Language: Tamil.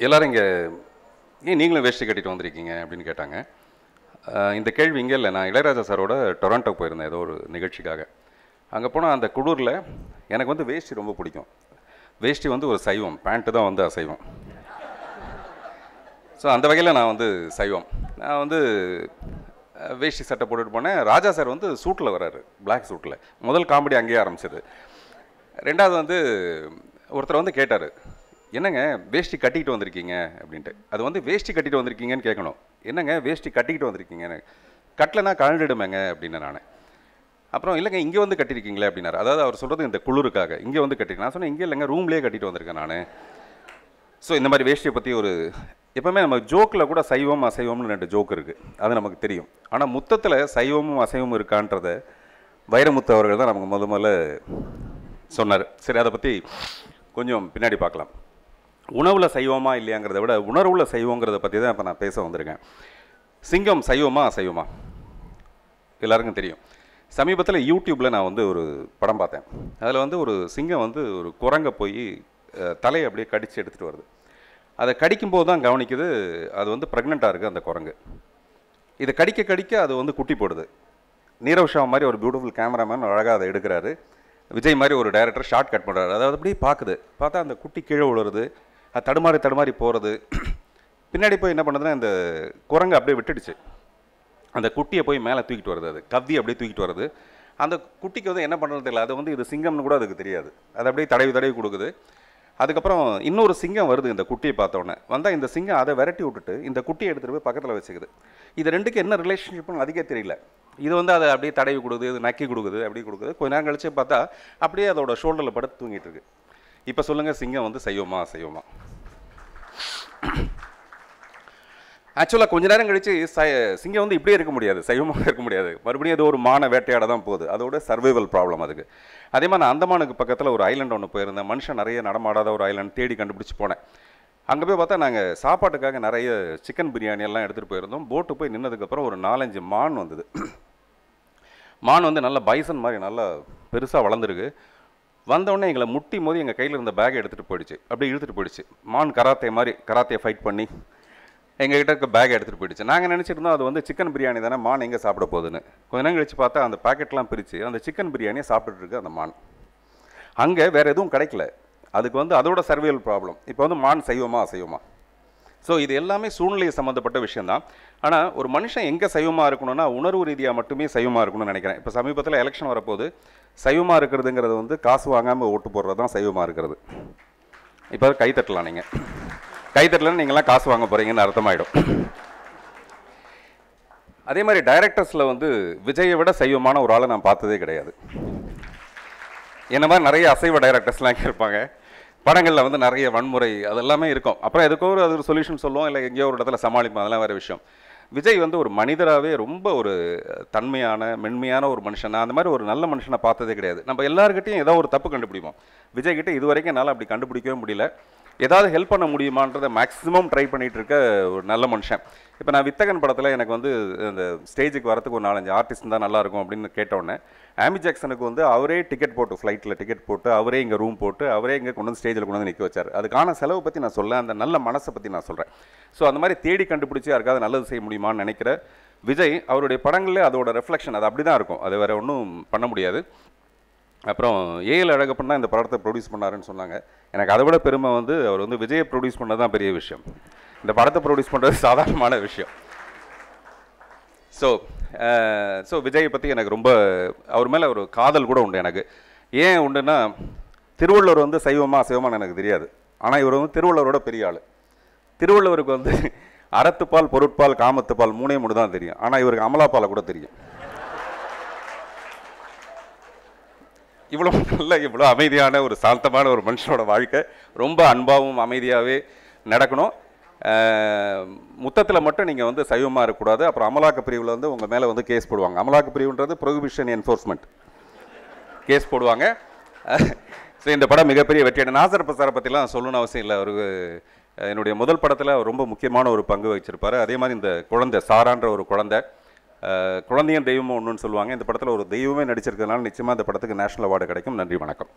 எல்லாரும் இங்கே ஏன் நீங்களும் வேஷ்டி கட்டிட்டு வந்திருக்கீங்க அப்படின்னு கேட்டாங்க. இந்த கேள்வி இங்கே இல்லை, நான் இளையராஜா சாரோட டொராண்டோ போயிருந்தேன் ஏதோ ஒரு நிகழ்ச்சிக்காக. அங்கே போனால் அந்த குளூரில் எனக்கு வந்து வேஷ்டி ரொம்ப பிடிக்கும். வேஷ்டி வந்து ஒரு சைவம், பேண்ட்டு தான் வந்து அசைவம். ஸோ அந்த வகையில் நான் வந்து சைவம். நான் வந்து வேஷ்டி சட்டை போட்டுட்டு போனேன். ராஜா சார் வந்து சூட்டில் வர்றாரு, பிளாக் சூட்டில். முதல் காமெடி அங்கேயே ஆரம்பிச்சது. ரெண்டாவது வந்து ஒருத்தர் வந்து கேட்டார், என்னங்க வேஷ்டி கட்டிக்கிட்டு வந்திருக்கீங்க அப்படின்ட்டு. அது வந்து வேஷ்டி கட்டிட்டு வந்திருக்கீங்கன்னு கேட்கணும். என்னங்க வேஷ்டி கட்டிக்கிட்டு வந்திருக்கீங்கன்னு, கட்டலைன்னா கழண்டிடுமேங்க அப்படின்னு நான். அப்புறம் இல்லைங்க இங்கே வந்து கட்டியிருக்கீங்களே அப்படின்னாரு. அதாவது அவர் சொல்கிறது இந்த குளிருக்காக இங்கே வந்து கட்டிருக்கேன். நான் சொன்னேன் இங்கே இல்லைங்க, ரூம்லேயே கட்டிட்டு வந்திருக்கேன் நான். ஸோ இந்த மாதிரி வேஷ்டியை பற்றி ஒரு எப்போவுமே நம்ம ஜோக்கில் கூட சைவம் அசைவம்னு 2 ஜோக் இருக்குது, அது நமக்கு தெரியும். ஆனால் முத்தத்தில் சைவமும் அசைவமும் இருக்கான்றதை வைரமுத்து அவர்கள் தான் நமக்கு முதல்ல சொன்னார். சரி, அதை பற்றி கொஞ்சம் பின்னாடி பார்க்கலாம். உணவில் சைவமா இல்லையாங்கிறத விட உணர்வுல சைவங்கிறத பற்றி தான் இப்போ நான் பேச வந்திருக்கேன். சிங்கம் சைவமா அசைவமா எல்லாருக்கும் தெரியும். சமீபத்தில் யூடியூப்பில் நான் வந்து ஒரு படம் பார்த்தேன். அதில் வந்து ஒரு சிங்கம் வந்து ஒரு குரங்கை போய் தலையை அப்படியே கடித்து எடுத்துகிட்டு வருது. அதை கடிக்கும்போது தான் கவனிக்குது அது வந்து ப்ரெக்னெண்ட்டாக இருக்குது அந்த குரங்கு. இதை கடிக்க கடிக்க அது வந்து குட்டி போடுது. நீரவ் ஷா மாதிரி ஒரு பியூட்டிஃபுல் கேமராமேன் அழகாக அதை எடுக்கிறாரு. விஜய் மாதிரி ஒரு டைரக்டர் ஷார்ட் கட் பண்ணுறாரு. அதாவது அப்படியே பார்க்குது. பார்த்தா அந்த குட்டி கீழே விழுறது, அது தடுமாறி போகிறது. பின்னாடி போய் என்ன பண்ணுதுன்னா இந்த குரங்கு அப்படியே விட்டுடுச்சு. அந்த குட்டியை போய் மேலே தூக்கிட்டு வருது, அது கவ்வி அப்படியே தூக்கிட்டு வருது. அந்த குட்டிக்கு வந்து என்ன பண்ணுறது தெரியல, அது வந்து இது சிங்கம்னு கூட அதுக்கு தெரியாது. அது அப்படியே தடவி கொடுக்குது. அதுக்கப்புறம் இன்னொரு சிங்கம் வருது இந்த குட்டியை பார்த்தோன்னே. வந்தால் இந்த சிங்கம் அதை விரட்டி விட்டுட்டு இந்த குட்டியை எடுத்துகிட்டு போய் பக்கத்தில் வச்சுக்குது. இது ரெண்டுக்கு என்ன ரிலேஷன்ஷிப்னு அதுக்கே தெரியல. இது வந்து அதை அப்படியே தடவி கொடுக்குது, இது நக்கி கொடுக்குது, அப்படி கொடுக்குது. கொஞ்ச நேரம் கழிச்சு பார்த்தா அப்படியே அதோட ஷோல்டரில் படுத்து தூங்கிட்டு இருக்கு. இப்போ சொல்லுங்கள், சிங்கம் வந்து சைவமா அசைவமா? ஆக்சுவலாக கொஞ்ச நேரம் கழிச்சு சிங்கம் வந்து இப்படியே இருக்க முடியாது, சைவமாக இருக்க முடியாது. மறுபடியும் அது ஒரு மான வேட்டையாட தான் போகுது. அதோட சர்வைவல் ப்ராப்ளம் அதுக்கு. அதே மாதிரி நான் அந்தமானுக்கு பக்கத்தில் ஒரு ஐலண்ட் ஒன்று போயிருந்தேன். மனுஷன் நிறைய நடமாடாத ஒரு ஐலண்ட் தேடி கண்டுபிடிச்சி போனேன். அங்கே போய் பார்த்தா நாங்கள் சாப்பாட்டுக்காக நிறைய சிக்கன் பிரியாணி எல்லாம் எடுத்துகிட்டு போயிருந்தோம். போட்டு போய் நின்னதுக்கப்புறம் ஒரு 4-5 மான் வந்தது. மான் வந்து நல்லா பைசன் மாதிரி நல்லா பெருசாக வளர்ந்துருக்கு. வந்தோடனே எங்களை முட்டி மோதி எங்கள் கையில் இருந்த பேக்கை எடுத்துகிட்டு போயிடுச்சு, அப்படியே இழுத்துட்டு போயிடுச்சு. மான் கராத்தையை ஃபைட் பண்ணி எங்ககிட்ட இருக்க பேக்கை எடுத்துகிட்டு போயிடுச்சு. நாங்கள் நினச்சிருந்தோம் அது வந்து சிக்கன் பிரியாணி தானே, மான் எங்கே சாப்பிட போகுதுன்னு. கொஞ்ச நேரம் கழிச்சு பார்த்தா அந்த பேக்கெட்லாம் பிரித்து அந்த சிக்கன் பிரியாணியை சாப்பிட்டுட்டு இருக்கு அந்த மான். அங்கே வேறு எதுவும் கிடைக்கல. அதுக்கு வந்து அதோட சர்வைவல் ப்ராப்ளம். இப்போ வந்து மான் சைவமா அசைவமா? ஸோ இது எல்லாமே சூழ்நிலையை சம்மந்தப்பட்ட விஷயந்தான். ஆனால் ஒரு மனுஷன் எங்கே சைவமாக இருக்கணும்னா உணர்வு ரீதியாக மட்டுமே சைவமாக இருக்கணும்னு நினைக்கிறேன். இப்போ சமீபத்தில் எலெக்ஷன் வரப்போது சைவமாக இருக்கிறதுங்கிறது வந்து காசு வாங்காமல் ஓட்டு போடுறது தான் சைவமாக இருக்கிறது. இப்போ கைத்தட்டலாம், நீங்கள் கைத்தட்டலன்னு நீங்களாம் காசு வாங்க போகிறீங்கன்னு அர்த்தமாயிடும். அதே மாதிரி டைரக்டர்ஸில் வந்து விஜயை விட சைவமான ஒரு ஆளை நான் பார்த்ததே கிடையாது. என்ன மாதிரி நிறைய அசைவ டைரக்டர்ஸ்லாம் இருப்பாங்க. படங்களில் வந்து நிறைய வன்முறை அதெல்லாமே இருக்கும். அப்புறம் எதுக்கோ அது ஒரு சொல்யூஷன் சொல்லுவோம், இல்லை எங்கேயோ ஒரு இடத்துல சமாளிப்போம், அதெல்லாம் வேறு விஷயம். விஜய் வந்து ஒரு மனிதராகவே ரொம்ப ஒரு தன்மையான மென்மையான ஒரு மனுஷன். நான் அந்த மாதிரி ஒரு நல்ல மனுஷனை பார்த்ததே கிடையாது. நம்ம எல்லாருக்கிட்டையும் ஏதோ ஒரு தப்பு கண்டுபிடிப்போம். விஜய்கிட்ட இது வரைக்கும் என்னால் அப்படி கண்டுபிடிக்கவே முடியல. ஏதாவது ஹெல்ப் பண்ண முடியுமான்றதை மேக்ஸிமம் ட்ரை பண்ணிகிட்டு இருக்க ஒரு நல்ல மனுஷன். இப்போ நான் வித்தகன் படத்தில் எனக்கு வந்து இந்த ஸ்டேஜுக்கு வரத்துக்கு ஒரு 4-5 ஆர்டிஸ்ட் தான் நல்லாயிருக்கும் அப்படின்னு கேட்டோன்னே ஆமி ஜாக்சனுக்கு வந்து அவரே டிக்கெட் போட்டு, ஃப்ளைட்டில் டிக்கெட் போட்டு, அவரே இங்கே ரூம் போட்டு, அவரே இங்கே கொண்டு வந்து ஸ்டேஜில் கொண்டு வந்து நிற்க வச்சார். அதுக்கான செலவை பற்றி நான் சொல்ல, அந்த நல்ல மனசை பற்றி நான் சொல்கிறேன். ஸோ அந்த மாதிரி தேடி கண்டுபிடிச்சி யாருக்காவது நல்லது செய்ய முடியுமான்னு நினைக்கிற விஜய், அவருடைய படங்களில் அதோட ரெஃப்ளெக்ஷன் அது அப்படி தான் இருக்கும். அது வேறு ஒன்றும் பண்ண முடியாது. அப்புறம் ஏஎல் அழகப்பன் தான் இந்த படத்தை ப்ரொடியூஸ் பண்ணாருன்னு சொன்னாங்க. எனக்கு அதை விட பெருமை வந்து அவர் வந்து விஜயை ப்ரொடியூஸ் பண்ணது தான் பெரிய விஷயம். இந்த படத்தை ப்ரொடியூஸ் பண்ணுறது சாதாரணமான விஷயம். ஸோ விஜயை பற்றி எனக்கு ரொம்ப அவர் மேலே ஒரு காதல் கூட உண்டு எனக்கு. ஏன் உண்டுன்னா, திருவள்ளுவர் வந்து சைவமா அசைவமானு எனக்கு தெரியாது. ஆனால் இவர் வந்து திருவள்ளுவரோட பெரிய ஆள். திருவள்ளுவருக்கு வந்து அறத்துப்பால், பொருட்பால், காமத்துப்பால் 3 தான் தெரியும். ஆனால் இவருக்கு அமலாப்பாலை கூட தெரியும். இவ்வளோ அமைதியான ஒரு சாந்தமான ஒரு மனுஷனோட வாழ்க்கை ரொம்ப அன்பாகவும் அமைதியாகவே நடக்கணும். முத்தத்தில் மட்டும் நீங்கள் வந்து சைவமாக இருக்கக்கூடாது. அப்புறம் அமலாக்க பிரிவில் வந்து உங்கள் மேலே வந்து கேஸ் போடுவாங்க. அமலாக்க பிரிவுன்றது ப்ரொஹிபிஷன் என்ஃபோர்ஸ்மெண்ட் கேஸ் போடுவாங்க. ஸோ இந்த படம் மிகப்பெரிய வெற்றியான நாசர் பிரசாரை பற்றிலாம் சொல்லணும்னு அவசியம் இல்லை. அவருக்கு என்னுடைய முதல் படத்தில் ரொம்ப முக்கியமான ஒரு பங்கு வகிச்சிருப்பார். அதே மாதிரி இந்த குழந்தை சாரான்ற ஒரு குழந்தையும் தெய்வமும் ஒன்றுன்னு சொல்லுவாங்க. இந்த படத்தில் ஒரு தெய்வமே நடிச்சிருக்கிறதுனால நிச்சயமாக இந்த படத்துக்கு நேஷனல் அவார்டு கிடைக்கும். நன்றி, வணக்கம்.